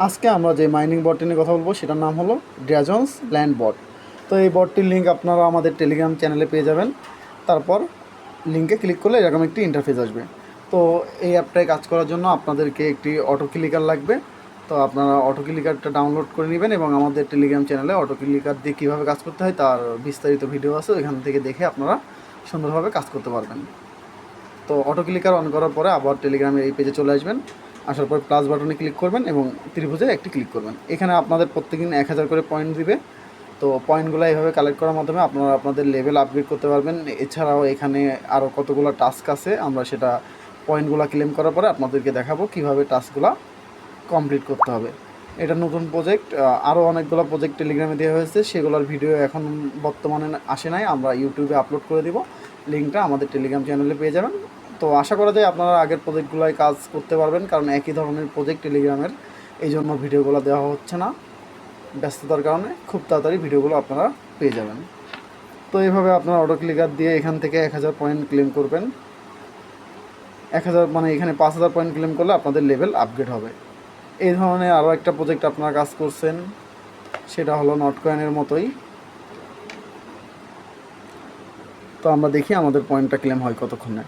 আজকে আমরা যে মাইনিং বটটি নিয়ে কথা বলবো সেটার নাম হলো ড্রাজনস ল্যান্ড বট। তো এই বটটির লিঙ্ক আপনারা আমাদের টেলিগ্রাম চ্যানেলে পেয়ে যাবেন। তারপর লিঙ্কে ক্লিক করলে এরকম একটি ইন্টারফেস আসবে। তো এই অ্যাপটায় কাজ করার জন্য আপনাদেরকে একটি অটো ক্লিকার লাগবে। তো আপনারা অটো ক্লিকারটা ডাউনলোড করে নেবেন এবং আমাদের টেলিগ্রাম চ্যানেলে অটো ক্লিকার দিয়ে কীভাবে কাজ করতে হয় তার বিস্তারিত ভিডিও আছে, ওইখান থেকে দেখে আপনারা সুন্দরভাবে কাজ করতে পারবেন। তো অটো ক্লিকার অন করার পরে আবার টেলিগ্রামের এই পেজে চলে আসবেন। আসার পর প্লাস বাটনে ক্লিক করবেন এবং ত্রিভুজে একটি ক্লিক করবেন। এখানে আপনাদের প্রত্যেকদিন 1000 করে পয়েন্ট দিবে। তো পয়েন্টগুলো এইভাবে কালেক্ট করার মাধ্যমে আপনারা আপনাদের লেভেল আপগ্রেড করতে পারবেন। এছাড়াও এখানে আরও কতগুলো টাস্ক আছে, আমরা সেটা পয়েন্টগুলো ক্লেম করার পরে আপনাদেরকে দেখাবো কীভাবে টাস্কগুলো কমপ্লিট করতে হবে। এটা নতুন প্রজেক্ট, আরও অনেকগুলো প্রজেক্ট টেলিগ্রামে দেওয়া হয়েছে, সেগুলোর ভিডিও এখন বর্তমানে আসে নাই, আমরা ইউটিউবে আপলোড করে দিব। লিঙ্কটা আমাদের টেলিগ্রাম চ্যানেলে পেয়ে যাবেন। তো আশা করা যায় আপনারা আগের প্রজেক্টগুলোয় কাজ করতে পারবেন, কারণ একই ধরনের প্রজেক্ট টেলিগ্রামের, এই জন্য ভিডিওগুলো দেওয়া হচ্ছে না ব্যস্ততার কারণে। খুব তাড়াতাড়ি ভিডিওগুলো আপনারা পেয়ে যাবেন। তো এইভাবে আপনারা অটো ক্লিকার দিয়ে এখান থেকে 1000 পয়েন্ট ক্লেম করবেন। 1000 মানে এখানে 5000 পয়েন্ট ক্লেম করলে আপনাদের লেভেল আপগ্রেড হবে। এই ধরনের আরও একটা প্রজেক্ট আপনারা কাজ করছেন, সেটা হলো নটকয়েনের মতোই। তো আমরা দেখি আমাদের পয়েন্টটা ক্লেম হয় কতক্ষণে।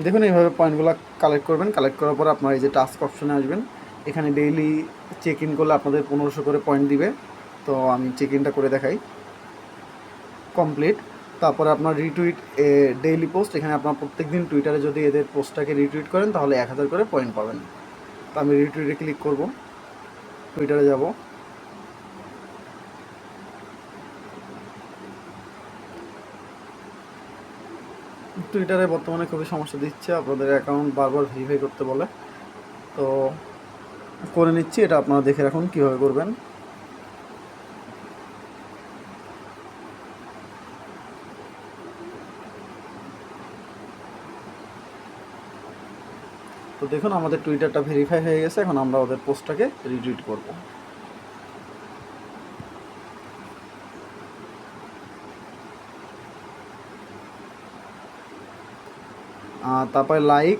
দেখুন এইভাবে পয়েন্টগুলো কালেক্ট করবেন। কালেক্ট করার পর আপনারা এই যে টাস্ক অপশনে আসবেন, এখানে ডেইলি চেক ইন করলে আপনাদের 1500 করে পয়েন্ট দিবে। তো আমি চেক ইনটা করে দেখাই, কমপ্লিট। তারপরে আপনার রিটুইট ডেইলি পোস্ট, এখানে আপনার প্রত্যেক দিন টুইটারে যদি এদের পোস্টটাকে রিটুইট করেন তাহলে 1000 করে পয়েন্ট পাবেন। তো আমি রিটুইটে ক্লিক করব, টুইটারে যাব। টুইটারে বর্তমানে খুবই সমস্যা দিচ্ছে, আপনাদের অ্যাকাউন্ট বারবার ভেরিফাই করতে বলে। তো করে নিচ্ছি, এটা আপনারা দেখে রাখুন কীভাবে করবেন। তো দেখুন আমাদের টুইটারটা ভেরিফাই হয়ে গেছে, এখন আমরা ওদের পোস্টটাকে রিটুইট করব। তারপরে লাইক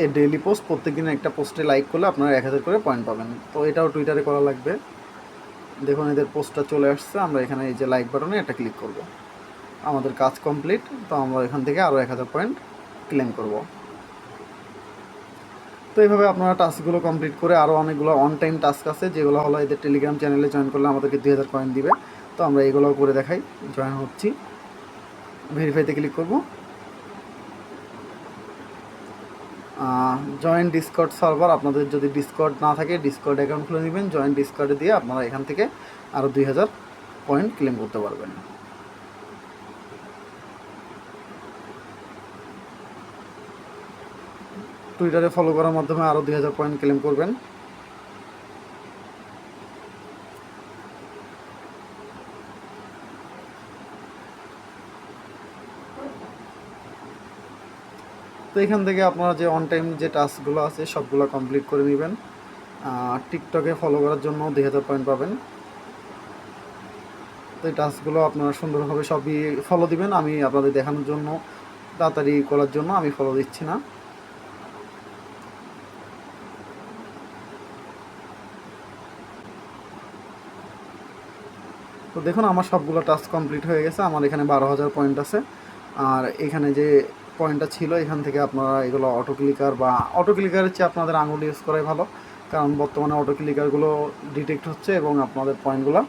এ ডেইলি পোস্ট, প্রত্যেকদিন একটা পোস্টে লাইক করলে আপনারা 1000 করে পয়েন্ট পাবেন। তো এটাও টুইটারে করা লাগবে। দেখুন এদের পোস্টটা চলে আসছে, আমরা এখানে এই যে লাইক বাটনে এটা ক্লিক করব। আমাদের কাজ কমপ্লিট। তো আমরা এখান থেকে আরও 1000 পয়েন্ট ক্লেম করব। তো এইভাবে আপনারা টাস্কগুলো কমপ্লিট করে, আরও অনেকগুলো অন টাইম টাস্ক আছে যেগুলো হলো এদের টেলিগ্রাম চ্যানেলে জয়েন করলে আমাদেরকে 2000 পয়েন্ট দিবে। তো আমরা এগুলোও করে দেখাই। জয়েন হচ্ছি, ভেরিফাইতে ক্লিক করব। জয়েন ডিসকর্ড সার্ভার, আপনাদের যদি ডিসকর্ড না থাকে ডিসকর্ড অ্যাকাউন্ট খুলে নেবেন। জয়েন ডিসকর্ডে দিয়ে আপনারা এখান থেকে আরও 2000 পয়েন্ট ক্লেম করতে পারবেন। টুইটারে ফলো করার মাধ্যমে আরও 2000 পয়েন্ট ক্লেম করবেন। তো এখান থেকে আপনারা যে অন টাইম যে টাস্কগুলো আছে সবগুলো কমপ্লিট করে নেবেন। টিকটকে ফলো করার জন্য 2000 পয়েন্ট পাবেন। তো এই টাস্কগুলো আপনারা সুন্দরভাবে সবই ফলো দিবেন। আমি আপনাদের দেখানোর জন্য, তাড়াতাড়ি করার জন্য আমি ফলো দিচ্ছি না। তো দেখুন আমার সবগুলো টাস্ক কমপ্লিট হয়ে গেছে। আমার এখানে 12000 পয়েন্ট আছে। আর এখানে যে পয়েন্টটা ছিল এখান থেকে আপনারা এগুলো অটো ক্লিকার বা অটো ক্লিকারের চেয়ে আপনাদের আঙুল ইউজ করাই ভালো, কারণ বর্তমানে অটো ক্লিকারগুলো ডিটেক্ট হচ্ছে এবং আপনাদের পয়েন্টগুলো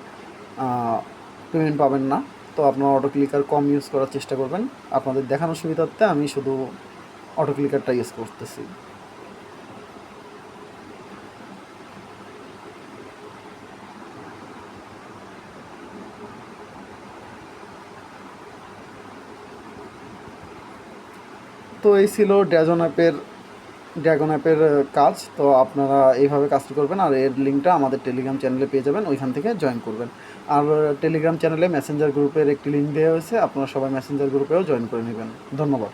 পেমেন্ট পাবেন না। তো আপনারা অটো ক্লিকার কম ইউজ করার চেষ্টা করবেন। আপনাদের দেখানোর সুবিধার্থে আমি শুধু অটো ক্লিকারটা ইউজ করতেছি। তো এই ছিল ড্রাগন অ্যাপের কাজ। তো আপনারা এইভাবে কাজটি করবেন। আর এর লিঙ্কটা আমাদের টেলিগ্রাম চ্যানেলে পেয়ে যাবেন, ওইখান থেকে জয়েন করবেন। আর টেলিগ্রাম চ্যানেলে মেসেঞ্জার গ্রুপের একটি লিঙ্ক দেওয়া হয়েছে, আপনারা সবাই মেসেঞ্জার গ্রুপেও জয়েন করে নেবেন। ধন্যবাদ।